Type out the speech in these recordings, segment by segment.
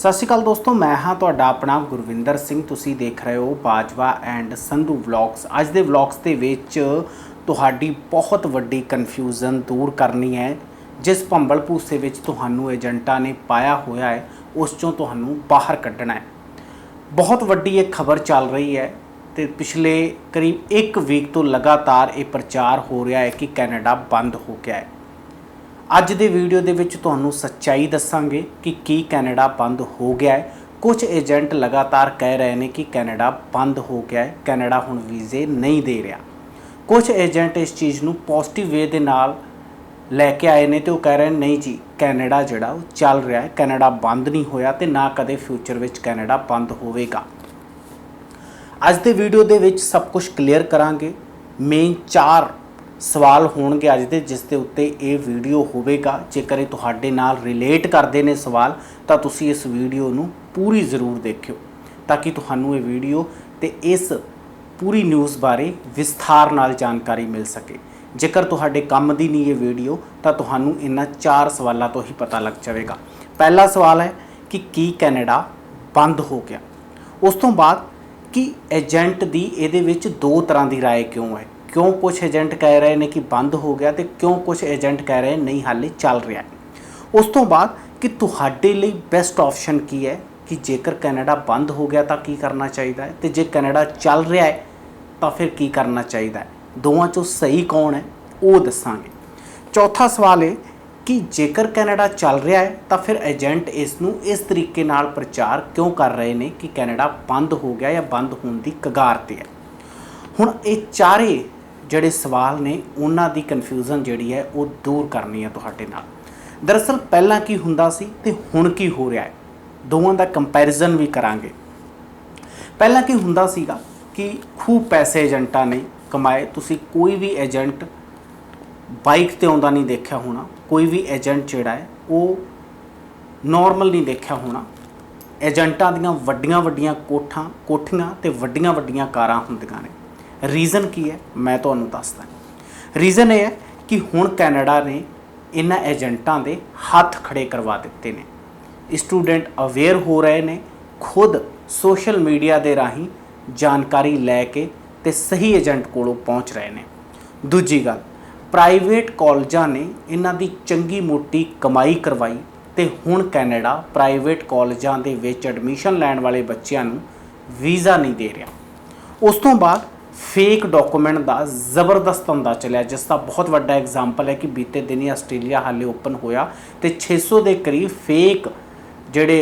सत श्री अकाल दोस्तों, मैं हाँ तुहाडा अपना गुरविंदर सिंह। तुसी देख रहे हो बाजवा एंड संधू व्लॉग्स। अज दे व्लॉग्स दे विच तुहाडी बहुत वड्डी कन्फ्यूजन दूर करनी है। जिस भंबल भूसे विच तुहानू एजेंटा ने पाया होया है उस चों तुहानू बाहर कड्ढना है। बहुत वड्डी एक खबर चल रही है तो पिछले करीब एक वीक तो लगातार ये प्रचार हो रहा है कि कैनेडा बंद हो गया है। अज दे वीडियो दे विच तुहानू सच्चाई दसांगे कि कैनेडा बंद हो गया है। कुछ एजेंट लगातार कह रहे हैं कि कैनेडा बंद हो गया है, कैनेडा हुण वीज़े नहीं दे रहा। कुछ एजेंट इस चीज़ नू पॉजिटिव वे दे नाल लैके आए ने तो कह रहे हैं नहीं जी कैनेडा जिहड़ा वो चल रहा है, कैनेडा बंद नहीं होया ते ना कदे फ्यूचर विच कैनेडा बंद होवेगा। अज दे वीडियो दे विच सब कुछ क्लीयर करांगे। मेन 4 सवाल होणगे अज दे जिस दे उत्ते ये वीडियो होवेगा। जेकर ये तुहाडे नाल रिलेट करदे ने सवाल तां तुसीं इस वीडियो नू पूरी ज़रूर देखियो ताकि तुहानू ये वीडियो ते इस पूरी न्यूज़ बारे विस्तार नाल जानकारी मिल सके। जेकर तुहाडे काम दी नहीं ये वीडियो तां तुहानू इन्हां 4 सवालों तो ही पता लग जाएगा। पहला सवाल है कि कैनेडा बंद हो गया। उस तो बाद कि एजेंट दी इहदे विच 2 तरह की राय क्यों है। क्यों कुछ एजेंट कह रहे हैं कि बंद हो गया तो क्यों कुछ एजेंट कह रहे हैं नहीं हाले चल रहा है। उस तो बाद कि तुहाडे लई बेस्ट ऑप्शन की है कि जेकर कैनेडा बंद हो गया तो की करना चाहिए है तो जे कैनेडा चल रहा है तो फिर की करना चाहिए है। दोवां चों सही कौन है वो दसांगे। चौथा सवाल है कि जेकर कैनेडा चल रहा है तो फिर एजेंट इसनूं इस तरीके नाल प्रचार क्यों कर रहे हैं कि कैनेडा बंद हो गया या बंद होने की कगार ते है। हुण ये चारे ਜਿਹੜੇ सवाल ने उन्हां दी कन्फ्यूजन जिहड़ी है वो दूर करनी है तुहाडे नाल। दरअसल पहलां की हुंदा सी ते हुण की हो रहा है, दोवां दा कंपैरिजन भी करांगे। पहलां की हुंदा सीगा कि खूब पैसे एजेंटां ने कमाए। तुसीं कोई भी एजेंट बाइक ते आउंदा नहीं देखिया होना, कोई भी एजेंट जिहड़ा है वो नॉर्मल नहीं देखिया होना। एजेंटां दीयां वड्डियां वड्डियां कोठियां ते वड्डियां वड्डियां कारां हुंदियां ने। रीज़न की है मैं तुहानू दसदा। रीज़न ये है कि हुण कैनेडा ने इन्हां एजेंटां दे हत्थ खड़े करवा दिते ने। स्टूडेंट अवेयर हो रहे ने, खुद सोशल मीडिया दे राही जानकारी लैके ते सही एजेंट कोलों पहुँच रहे ने। दूजी गल, प्राइवेट कॉलेजां ने इन्हां दी चंगी मोटी कमाई करवाई ते हुण कैनेडा प्राइवेट कॉलेजां दे विच एडमिशन लैण वाले बच्चों नूं वीज़ा नहीं दे रहा। उस तो बाद फेक डॉकूमेंट का जबरदस्त धंधा चलिया जिसका बहुत बड़ा एग्जाम्पल है कि बीते दिन ही आस्ट्रेलिया हाले ओपन होया तो 600 के करीब फेक जोड़े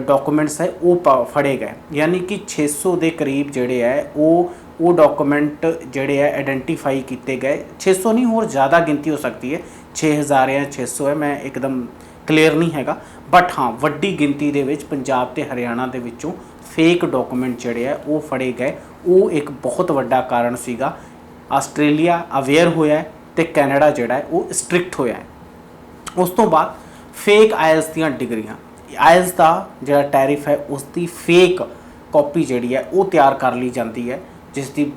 डॉकूमेंट्स है वो फड़े गए। यानी कि 600 के करीब जोड़े है वो डॉकूमेंट जोड़े है आइडेंटिफाई किए गए। 600 नहीं होर ज़्यादा गिनती हो सकती है, 6000 या 600 है, मैं एकदम क्लीयर नहीं हैगा। बट हाँ वड्डी गिनती दे विच पंजाब ते हरियाणा दे विचों फेक डॉकूमेंट जोड़े है वो फड़े गए। वो एक बहुत वड्डा कारण सीगा। आस्ट्रेलिया अवेयर होया है तो कैनेडा जोड़ा है वो स्ट्रिक्ट होया है। उस तो बाद फेक आयल्स दीयां डिग्रियां, आयल्स का जो टैरिफ है उसकी फेक कॉपी जी है वो तैयार कर ली जाती है जिसकी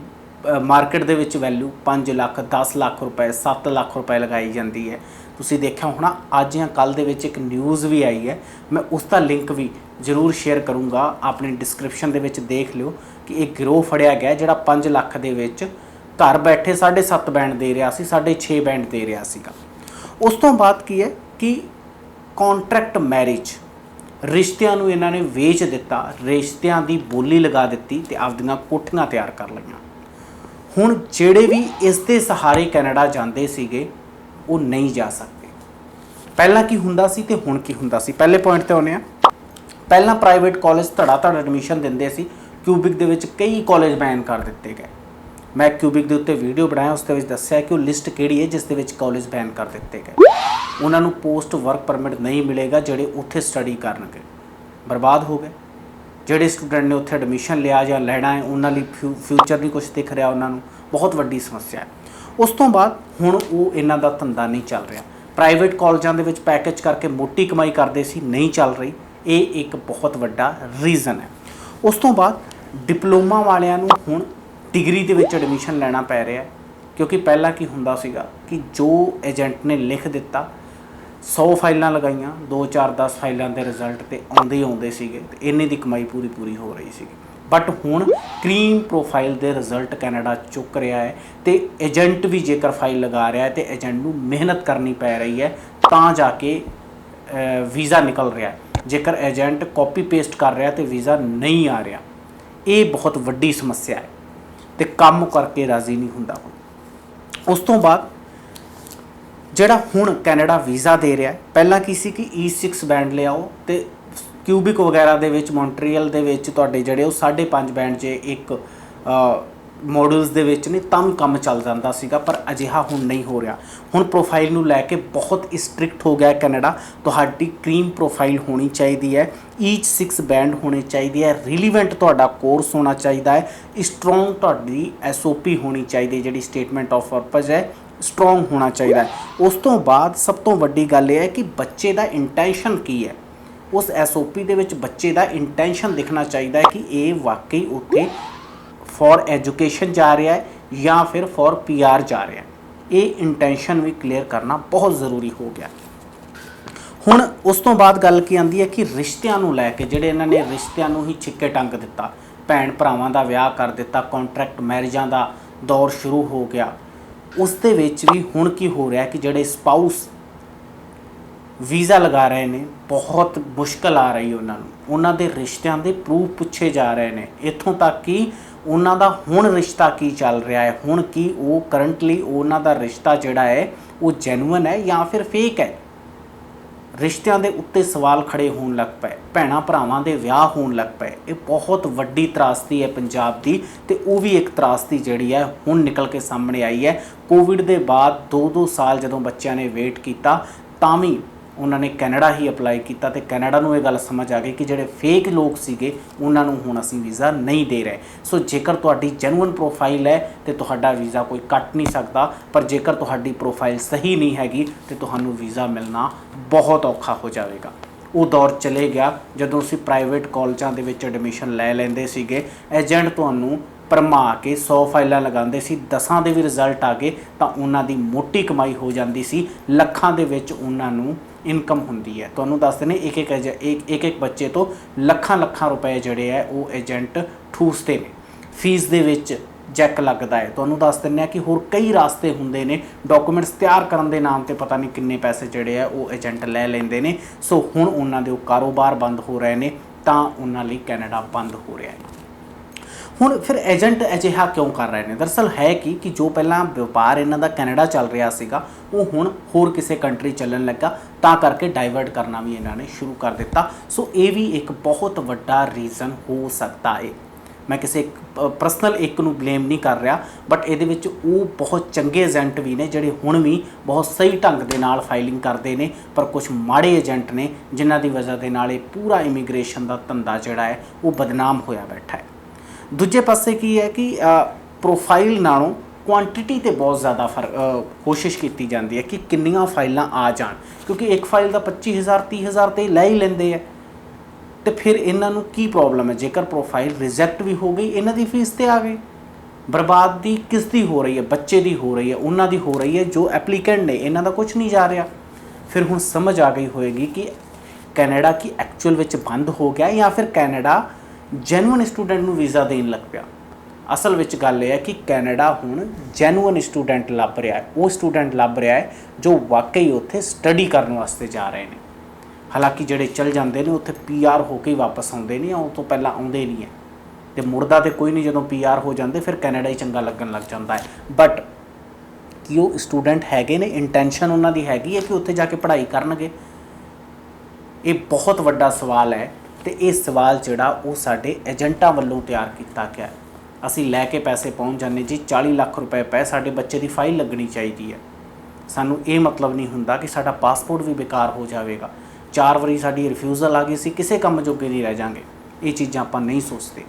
market they which value 5 lakh 10 lakh रुपए 7 लाख रुपए लगाई जाती है। तुसीं देखिया होना अज या कल दे विच एक न्यूज़ भी आई है, मैं उसका लिंक भी जरूर शेयर करूँगा, अपनी डिस्क्रिप्शन दे विच देख लियो कि एक गिरोह फड़िया गया जिहड़ा 5 लाख दे विच घर बैठे 7.5 बैंड दे रहा सी, 6.5 बैंड दे रहा सीगा। उस तो बाद की है कि कॉन्ट्रैक्ट मैरिज, रिश्तिਆਂ ਨੂੰ ਇਹਨਾਂ ਨੇ ਵੇਚ ਦਿੱਤਾ, रिश्तिਆਂ ਦੀ बोली लगा ਦਿੱਤੀ ਤੇ ਆਪਦੀਆਂ ਕੋਠੀਆਂ ਤਿਆਰ ਕਰ ਲਈਆਂ। ਹੁਣ ਜਿਹੜੇ ਵੀ ਇਸ ਦੇ ਸਹਾਰੇ ਕੈਨੇਡਾ ਜਾਂਦੇ ਸੀਗੇ ਉਹ ਨਹੀਂ ਜਾ ਸਕਦੇ। ਪਹਿਲਾਂ ਕੀ ਹੁੰਦਾ ਸੀ ਤੇ ਹੁਣ ਕੀ ਹੁੰਦਾ ਸੀ। ਪਹਿਲੇ ਪੁਆਇੰਟ ਤੇ ਆਉਂਦੇ ਆ। ਪਹਿਲਾਂ ਪ੍ਰਾਈਵੇਟ ਕਾਲਜ ਧੜਾ ਐਡਮਿਸ਼ਨ ਦਿੰਦੇ ਸੀ, क्यूबिक ਦੇ ਵਿੱਚ ਕਈ ਕਾਲਜ ਬੈਨ ਕਰ ਦਿੱਤੇ ਗਏ। मैं क्यूबिक के उत्ते वीडियो बनाया उसके दसिया कि वो लिस्ट किहड़ी है जिस दे विच कॉलेज बैन कर दिते गए। उन्होंने पोस्ट वर्क परमिट नहीं मिलेगा, जोड़े उत्थे स्टडी करनगे बर्बाद हो गए। जोड़े स्टूडेंट ने उत्थे एडमिशन लिया या लैना है उन्होंने फ्यूचर नहीं कुछ दिख रहा, उन्होंने बहुत वड्डी समस्या है। उस तो बाद हुण वो इन्हां दा धंधा नहीं चल रहा। प्राइवेट कॉलेजों के विच पैकेज करके मोटी कमाई करते सी, नहीं चल रही। ये एक बहुत वड्डा रीज़न है। उस तो बाद डिप्लोमा वालियां नूं हुण डिग्री दे विच एडमिशन लेना पै रहा है क्योंकि पहला की हुंदा सीगा कि जो एजेंट ने लिख दिता 100 ਫਾਈਲਾਂ ਲਗਾਈਆਂ, 2 4 10 ਫਾਈਲਾਂ ਦੇ ਰਿਜ਼ਲਟ ਤੇ ਆਉਂਦੇ ਹੀ ਆਉਂਦੇ ਸੀਗੇ ਤੇ ਇੰਨੇ ਦੀ ਕਮਾਈ ਪੂਰੀ ਹੋ ਰਹੀ ਸੀਗੀ। ਬਟ ਹੁਣ ਕਰੀਮ ਪ੍ਰੋਫਾਈਲ ਦੇ ਰਿਜ਼ਲਟ ਕੈਨੇਡਾ ਚੁੱਕ ਰਿਹਾ ਹੈ ਤੇ ਏਜੰਟ ਵੀ ਜੇਕਰ ਫਾਈਲ ਲਗਾ ਰਿਹਾ ਹੈ ਤੇ ਏਜੰਟ ਨੂੰ ਮਿਹਨਤ ਕਰਨੀ ਪੈ ਰਹੀ ਹੈ ਤਾਂ ਜਾ ਕੇ ਵੀਜ਼ਾ ਨਿਕਲ ਰਿਹਾ ਹੈ। ਜੇਕਰ ਏਜੰਟ ਕਾਪੀ ਪੇਸਟ ਕਰ ਰਿਹਾ ਤੇ ਵੀਜ਼ਾ ਨਹੀਂ ਆ ਰਿਹਾ। ਇਹ ਬਹੁਤ ਵੱਡੀ ਸਮੱਸਿਆ ਹੈ ਤੇ ਕੰਮ ਕਰਕੇ ਰਾਜ਼ੀ ਨਹੀਂ ਹੁੰਦਾ ਕੋਈ। ਉਸ ਤੋਂ ਬਾਅਦ ਜਿਹੜਾ ਹੁਣ ਕੈਨੇਡਾ ਵੀਜ਼ਾ ਦੇ ਰਿਹਾ, ਪਹਿਲਾਂ ਕੀ ਸੀ ਕਿ E6 ਬੈਂਡ ਲਿਆਓ ਤੇ ਕਿਊਬਿਕ ਵਗੈਰਾ ਦੇ ਵਿੱਚ ਮੌਂਟਰੀਅਲ ਦੇ ਵਿੱਚ ਤੁਹਾਡੇ ਜਿਹੜੇ ਉਹ 5.5 ਬੈਂਡ ਜੇ ਇੱਕ ਮੋਡਲਸ ਦੇ ਵਿੱਚ ਨਹੀਂ ਤਾਂ ਵੀ ਕੰਮ ਚੱਲ ਜਾਂਦਾ ਸੀਗਾ, ਪਰ ਅਜਿਹਾ ਹੁਣ ਨਹੀਂ ਹੋ ਰਿਹਾ। ਹੁਣ ਪ੍ਰੋਫਾਈਲ ਨੂੰ ਲੈ ਕੇ ਬਹੁਤ ਸਟ੍ਰਿਕਟ ਹੋ ਗਿਆ ਕੈਨੇਡਾ। ਤੁਹਾਡੀ ਕਰੀਮ ਪ੍ਰੋਫਾਈਲ ਹੋਣੀ ਚਾਹੀਦੀ ਹੈ, E6 ਬੈਂਡ ਹੋਣੇ ਚਾਹੀਦੀ ਹੈ, ਰਿਲੀਵੈਂਟ ਤੁਹਾਡਾ ਕੋਰਸ ਹੋਣਾ ਚਾਹੀਦਾ ਹੈ, ਸਟਰੋਂਗ ਤੁਹਾਡੀ SOP ਹੋਣੀ ਚਾਹੀਦੀ ਹੈ, ਜਿਹੜੀ ਸਟੇਟਮੈਂਟ ਆਫ ਪਰਪਸ ਹੈ ਸਟਰੋਂਗ ਹੋਣਾ ਚਾਹੀਦਾ ਹੈ। ਉਸ ਤੋਂ ਬਾਅਦ ਸਭ ਤੋਂ ਵੱਡੀ ਗੱਲ ਇਹ ਹੈ ਕਿ ਬੱਚੇ ਦਾ ਇੰਟੈਂਸ਼ਨ ਕੀ ਹੈ। ਉਸ SOP ਦੇ ਵਿੱਚ ਬੱਚੇ ਦਾ ਇੰਟੈਂਸ਼ਨ ਦਿਖਣਾ ਚਾਹੀਦਾ ਹੈ ਕਿ ਇਹ ਵਾਕਈ ਉੱਥੇ ਫॉर एजुकेशन जा रहा है या फिर फॉर PR जा रहा है। ये इंटेंशन भी क्लीयर करना बहुत ज़रूरी हो गया। हुण उस तो बाद गल की आती है कि रिश्तियां नूं लैके जिहड़े इन्हां ने रिश्तियां नूं ही छिक्के टंग दिता, भैन भरावां दा विआह कर दिता, कॉन्ट्रैक्ट मैरिजां दा दौर शुरू हो गया। उस दे विच भी हुण की हो रहा है कि जिहड़े स्पाउस वीज़ा लगा रहे हैं बहुत मुश्किल आ रही है उन्हां दे रिश्तियां दे प्रूफ पुछे जा रहे हैं। इत्थों तक कि ਉਹਨਾਂ ਦਾ ਹੁਣ ਰਿਸ਼ਤਾ ਕੀ ਚੱਲ ਰਿਹਾ ਹੈ, ਹੁਣ ਕੀ ਉਹ ਕਰੰਟਲੀ ਉਹਨਾਂ ਦਾ ਰਿਸ਼ਤਾ ਜਿਹੜਾ ਹੈ ਉਹ ਜੈਨੂਇਨ ਹੈ ਜਾਂ ਫਿਰ ਫੇਕ ਹੈ। ਰਿਸ਼ਤਿਆਂ ਦੇ ਉੱਤੇ ਸਵਾਲ ਖੜੇ ਹੋਣ ਲੱਗ ਪਏ, ਭੈਣਾਂ ਭਰਾਵਾਂ ਦੇ ਵਿਆਹ ਹੋਣ ਲੱਗ ਪਏ। ਇਹ ਬਹੁਤ ਵੱਡੀ ਤਰਾਸਦੀ ਹੈ ਪੰਜਾਬ ਦੀ ਤੇ ਉਹ ਵੀ ਇੱਕ ਤਰਾਸਦੀ ਜਿਹੜੀ ਹੈ ਹੁਣ ਨਿਕਲ ਕੇ ਸਾਹਮਣੇ ਆਈ ਹੈ। ਕੋਵਿਡ ਦੇ ਬਾਅਦ 2-2 ਸਾਲ ਜਦੋਂ ਬੱਚਿਆਂ ਨੇ ਵੇਟ ਕੀਤਾ ਤਾਂ ਵੀ ਉਹਨਾਂ ਨੇ ਕੈਨੇਡਾ ਹੀ ਅਪਲਾਈ ਕੀਤਾ ਤੇ ਕੈਨੇਡਾ ਨੂੰ ਇਹ ਗੱਲ ਸਮਝ ਆ ਗਈ ਕਿ ਜਿਹੜੇ ਫੇਕ ਲੋਕ ਸੀਗੇ ਉਹਨਾਂ ਨੂੰ ਹੁਣ ਅਸੀਂ ਵੀਜ਼ਾ ਨਹੀਂ ਦੇ ਰਹੇ। ਸੋ ਜੇਕਰ ਤੁਹਾਡੀ ਜੈਨੂਇਨ ਪ੍ਰੋਫਾਈਲ ਹੈ ਤੇ ਤੁਹਾਡਾ ਵੀਜ਼ਾ ਕੋਈ ਕੱਟ ਨਹੀਂ ਸਕਦਾ, ਪਰ ਜੇਕਰ ਤੁਹਾਡੀ ਪ੍ਰੋਫਾਈਲ ਸਹੀ ਨਹੀਂ ਹੈਗੀ ਤੇ ਤੁਹਾਨੂੰ ਵੀਜ਼ਾ ਮਿਲਣਾ ਬਹੁਤ ਔਖਾ ਹੋ ਜਾਵੇਗਾ। ਉਹ ਦੌਰ ਚਲੇ ਗਿਆ ਜਦੋਂ ਅਸੀਂ ਪ੍ਰਾਈਵੇਟ ਕਾਲਜਾਂ ਦੇ ਵਿੱਚ ਐਡਮਿਸ਼ਨ ਲੈ ਲੈਂਦੇ ਸੀਗੇ, ਏਜੰਟ ਤੁਹਾਨੂੰ ਭਰਮਾ ਕੇ 100 ਫਾਈਲਾਂ ਲਗਾਉਂਦੇ ਸੀ, 10 ਦੇ ਵੀ ਰਿਜ਼ਲਟ ਆ ਗਏ ਤਾਂ ਉਹਨਾਂ ਦੀ ਮੋਟੀ ਕਮਾਈ ਹੋ ਜਾਂਦੀ ਸੀ, ਲੱਖਾਂ ਦੇ ਵਿੱਚ ਉਹਨਾਂ ਨੂੰ ਇਨਕਮ ਹੁੰਦੀ ਹੈ। ਤੁਹਾਨੂੰ ਦੱਸਦੇ ਨੇ ਇੱਕ ਬੱਚੇ ਤੋਂ ਲੱਖਾਂ ਰੁਪਏ ਜਿਹੜੇ ਹੈ ਉਹ ਏਜੰਟ ਠੂਸਦੇ ਨੇ। ਫੀਸ ਦੇ ਵਿੱਚ ਜੈਕ ਲੱਗਦਾ ਹੈ। ਤੁਹਾਨੂੰ ਦੱਸ ਦਿੰਦੇ ਹਾਂ ਕਿ ਹੋਰ ਕਈ ਰਾਸਤੇ ਹੁੰਦੇ ਨੇ, ਡਾਕੂਮੈਂਟਸ ਤਿਆਰ ਕਰਨ ਦੇ ਨਾਮ ਤੇ ਪਤਾ ਨਹੀਂ ਕਿੰਨੇ ਪੈਸੇ ਜਿਹੜੇ ਆ ਉਹ ਏਜੰਟ ਲੈ ਲੈਂਦੇ ਨੇ। ਸੋ ਹੁਣ ਉਹਨਾਂ ਦੇ ਉਹ ਕਾਰੋਬਾਰ ਬੰਦ ਹੋ ਰਹੇ ਨੇ ਤਾਂ ਉਹਨਾਂ ਲਈ ਕੈਨੇਡਾ ਬੰਦ ਹੋ ਰਿਹਾ ਹੈ। ਹੁਣ ਫਿਰ ਏਜੰਟ ਅਜਿਹਾ ਕਿਉਂ ਕਰ ਰਹੇ ਨੇ? ਦਰਅਸਲ ਹੈ ਕਿ ਜੋ ਪਹਿਲਾਂ ਵਪਾਰ ਇਹਨਾਂ ਦਾ ਕੈਨੇਡਾ ਚੱਲ ਰਿਹਾ ਸੀਗਾ ਉਹ ਹੁਣ ਹੋਰ ਕਿਸੇ ਕੰਟਰੀ ਚੱਲਣ ਲੱਗਾ, ਤਾਂ ਕਰਕੇ ਡਾਈਵਰਟ ਕਰਨਾ ਵੀ ਇਹਨਾਂ ਨੇ ਸ਼ੁਰੂ ਕਰ ਦਿੱਤਾ। ਸੋ ਇਹ ਵੀ ਇੱਕ ਬਹੁਤ ਵੱਡਾ ਰੀਜ਼ਨ ਹੋ ਸਕਦਾ ਹੈ। ਮੈਂ ਕਿਸੇ ਪਰਸਨਲ ਇੱਕ ਨੂੰ ਬਲੇਮ ਨਹੀਂ ਕਰ ਰਿਹਾ, ਬਟ ਇਹਦੇ ਵਿੱਚ ਉਹ ਬਹੁਤ ਚੰਗੇ ਏਜੰਟ ਵੀ ਨੇ ਜਿਹੜੇ ਹੁਣ ਵੀ ਬਹੁਤ ਸਹੀ ਢੰਗ ਦੇ ਨਾਲ ਫਾਈਲਿੰਗ ਕਰਦੇ ਨੇ, ਪਰ ਕੁਝ ਮਾੜੇ ਏਜੰਟ ਨੇ ਜਿਨ੍ਹਾਂ ਦੀ ਵਜ੍ਹਾ ਦੇ ਨਾਲ ਇਹ ਪੂਰਾ ਇਮੀਗ੍ਰੇਸ਼ਨ ਦਾ ਧੰਦਾ ਜਿਹੜਾ ਹੈ ਉਹ ਬਦਨਾਮ ਹੋਇਆ ਬੈਠਾ ਹੈ। ਦੂਜੇ ਪਾਸੇ ਕੀ ਹੈ ਕਿ ਪ੍ਰੋਫਾਈਲ ਨਾਲੋਂ ਕੁਆਂਟੀਟੀ ਤੇ ਬਹੁਤ ਜ਼ਿਆਦਾ ਕੋਸ਼ਿਸ਼ ਕੀਤੀ ਜਾਂਦੀ ਹੈ ਕਿ ਕਿੰਨੀਆਂ ਫਾਈਲਾਂ ਆ ਜਾਣ, ਕਿਉਂਕਿ ਇੱਕ ਫਾਈਲ ਦਾ 25,000 30,000 ਤੇ ਲੈ ਹੀ ਲੈਂਦੇ ਆ। ਤੇ ਫਿਰ ਇਹਨਾਂ ਨੂੰ ਕੀ ਪ੍ਰੋਬਲਮ ਹੈ? ਜੇਕਰ ਪ੍ਰੋਫਾਈਲ ਰਿਜੈਕਟ ਵੀ ਹੋ ਗਈ ਇਹਨਾਂ ਦੀ ਫੀਸ ਤੇ ਆ ਗਈ। ਬਰਬਾਦੀ ਕਿਸ ਦੀ ਹੋ ਰਹੀ ਹੈ? ਬੱਚੇ ਦੀ ਹੋ ਰਹੀ ਹੈ, ਉਹਨਾਂ ਦੀ ਹੋ ਰਹੀ ਹੈ ਜੋ ਐਪਲੀਕੈਂਟ ਨੇ, ਇਹਨਾਂ ਦਾ ਕੁਝ ਨਹੀਂ ਜਾ ਰਿਹਾ। ਫਿਰ ਹੁਣ ਸਮਝ ਆ ਗਈ ਹੋਏਗੀ ਕਿ ਕੈਨੇਡਾ ਕੀ ਐਕਚੁਅਲ ਵਿੱਚ ਬੰਦ ਹੋ ਗਿਆ ਜਾਂ ਫਿਰ ਕੈਨੇਡਾ ਜੈਨੂਇਨ ਸਟੂਡੈਂਟ ਨੂੰ ਵੀਜ਼ਾ ਦੇਣ ਲੱਗ ਪਿਆ। ਅਸਲ ਵਿੱਚ ਗੱਲ ਇਹ ਹੈ ਕਿ ਕੈਨੇਡਾ ਹੁਣ ਜੈਨੂਇਨ ਸਟੂਡੈਂਟ ਲੱਭ ਰਿਹਾ ਹੈ, ਉਹ ਸਟੂਡੈਂਟ ਲੱਭ ਰਿਹਾ ਹੈ ਜੋ ਵਾਕਈ ਉੱਥੇ ਸਟੱਡੀ ਕਰਨ ਵਾਸਤੇ ਜਾ ਰਹੇ ਨੇ। ਹਾਲਾਂਕਿ ਜਿਹੜੇ ਚਲ ਜਾਂਦੇ ਨੇ ਉੱਥੇ PR ਹੋ ਕੇ ਹੀ ਵਾਪਸ ਆਉਂਦੇ ਨੇ, ਉਹ ਤੋਂ ਪਹਿਲਾਂ ਆਉਂਦੇ ਨਹੀਂ ਹੈ ਤੇ ਮੁੜਦਾ ਤੇ ਕੋਈ ਨਹੀਂ। ਜਦੋਂ PR ਹੋ ਜਾਂਦੇ ਫਿਰ ਕੈਨੇਡਾ ਹੀ ਚੰਗਾ ਲੱਗਣ ਲੱਗ ਜਾਂਦਾ ਹੈ। ਬਟ ਕੀ ਉਹ ਸਟੂਡੈਂਟ ਹੈਗੇ ਨੇ? ਇੰਟੈਂਸ਼ਨ ਉਹਨਾਂ ਦੀ ਹੈਗੀ ਹੈ ਕਿ ਉੱਥੇ ਜਾ ਕੇ ਪੜ੍ਹਾਈ ਕਰਨਗੇ? ਇਹ ਬਹੁਤ ਵੱਡਾ ਸਵਾਲ ਹੈ ਤੇ ਇਹ ਸਵਾਲ ਜਿਹੜਾ ਉਹ ਸਾਡੇ ਏਜੰਟਾਂ ਵੱਲੋਂ ਤਿਆਰ ਕੀਤਾ ਗਿਆ। ਅਸੀਂ ਲੈ ਕੇ ਪੈਸੇ ਪਹੁੰਚ ਜਾਂਦੇ ਜੀ, 40 ਲੱਖ ਰੁਪਏ ਪਏ, ਸਾਡੇ ਬੱਚੇ ਦੀ ਫਾਈਲ ਲੱਗਣੀ ਚਾਹੀਦੀ ਹੈ। ਸਾਨੂੰ ਇਹ ਮਤਲਬ ਨਹੀਂ ਹੁੰਦਾ ਕਿ ਸਾਡਾ ਪਾਸਪੋਰਟ ਵੀ ਬੇਕਾਰ ਹੋ ਜਾਵੇਗਾ। 4 ਵਾਰੀ ਸਾਡੀ ਰਿਫਿਊਜ਼ਲ ਆ ਗਈ ਸੀ, ਕਿਸੇ ਕੰਮ ਜੋਗੇ ਨਹੀਂ ਰਹਿ ਜਾਵਾਂਗੇ। ਇਹ ਚੀਜ਼ਾਂ ਆਪਾਂ ਨਹੀਂ ਸੋਚਦੇ।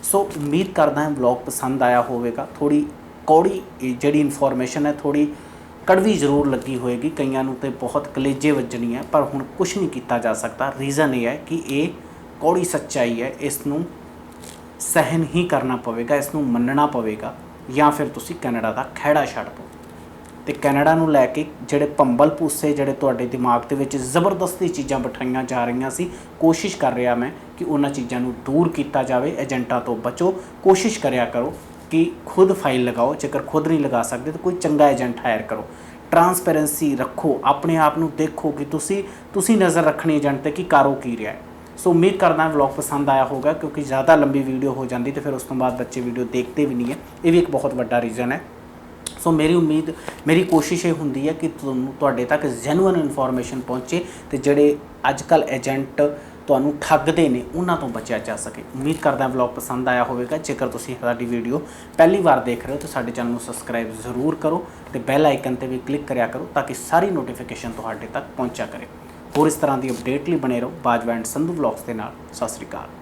ਸੋ ਉਮੀਦ ਕਰਦਾ ਹਾਂ ਵਲੌਗ ਪਸੰਦ ਆਇਆ ਹੋਵੇਗਾ। ਥੋੜ੍ਹੀ ਕੌੜੀ ਜਿਹੜੀ ਇਨਫੋਰਮੇਸ਼ਨ ਹੈ ਥੋੜ੍ਹੀ ਕੜਵੀ ਜ਼ਰੂਰ ਲੱਗੀ ਹੋਏਗੀ, ਕਈਆਂ ਨੂੰ ਤੇ ਬਹੁਤ ਕਲੇਜੇ ਵੱਜਣੀ ਹੈ, ਪਰ ਹੁਣ ਕੁਛ ਨਹੀਂ ਕੀਤਾ ਜਾ ਸਕਦਾ। ਰੀਜ਼ਨ ਇਹ ਹੈ ਕਿ ਇਹ ਕੌੜੀ ਸੱਚਾਈ ਹੈ, ਇਸ ਨੂੰ ਸਹਿਨ ਹੀ ਕਰਨਾ ਪਵੇਗਾ, ਇਸ ਨੂੰ ਮੰਨਣਾ ਪਵੇਗਾ, ਜਾਂ ਫਿਰ ਤੁਸੀਂ ਕੈਨੇਡਾ ਦਾ ਖਹਿੜਾ ਛੱਡ ਦਿਓ। ਤੇ ਕੈਨੇਡਾ ਨੂੰ ਲੈ ਕੇ ਜਿਹੜੇ ਭੰਬਲ ਭੂਸੇ ਜਿਹੜੇ ਤੁਹਾਡੇ ਦਿਮਾਗ ਦੇ ਵਿੱਚ ਜ਼ਬਰਦਸਤੀ ਚੀਜ਼ਾਂ ਬਿਠਾਈਆਂ ਜਾ ਰਹੀਆਂ ਸੀ, ਕੋਸ਼ਿਸ਼ ਕਰ ਰਿਹਾ ਮੈਂ ਕਿ ਉਹਨਾਂ ਚੀਜ਼ਾਂ ਨੂੰ ਦੂਰ ਕੀਤਾ ਜਾਵੇ। ਏਜੰਟਾਂ ਤੋਂ ਬਚੋ, ਕੋਸ਼ਿਸ਼ ਕਰਿਆ ਕਰੋ ਕਿ ਖੁਦ ਫਾਈਲ ਲਗਾਓ, ਜੇਕਰ ਖੁਦ ਨਹੀਂ ਲਗਾ ਸਕਦੇ ਤਾਂ ਕੋਈ ਚੰਗਾ ਏਜੰਟ ਹਾਇਰ ਕਰੋ। ਟਰਾਂਸਪੇਰੈਂਸੀ ਰੱਖੋ, ਆਪਣੇ ਆਪ ਨੂੰ ਦੇਖੋ ਕਿ ਤੁਸੀਂ ਨਜ਼ਰ ਰੱਖਣੀ ਏਜੰਟ ਤੇ ਕਿ ਕਾਰੋ ਕੀ ਰਿਹਾ ਹੈ। ਸੋ ਉਮੀਦ ਕਰਦਾ ਵਲੌਗ ਪਸੰਦ ਆਇਆ ਹੋਗਾ, ਕਿਉਂਕਿ ज़्यादा लंबी वीडियो हो जाती तो फिर उस तो बाद बच्चे वीडियो देखते भी नहीं है, ये भी एक बहुत बड़ा रीज़न है। सो मेरी कोशिश ये होंदी है कि तुहाडे तक जैनुअन इन्फॉर्मेशन पहुँचे तो जिहड़े अजकल एजेंट तुहानूं ठगदे ने उन्हां तो बचिया जा सके। उम्मीद करदा व्लॉग पसंद आया होगा। जेकर तुसीं साडी वीडियो पहली बार देख रहे हो तो साडे चैनल नूं सबसक्राइब जरूर करो तो बैल आइकन ते भी क्लिक करिया करो ताकि सारी नोटिफिकेशन तुहाडे तक पहुँचा करे। और इस तरह की अपडेट लिए बने रहो बाजवा एंड संधू व्लॉग्स के नाल। सत श्री अकाल।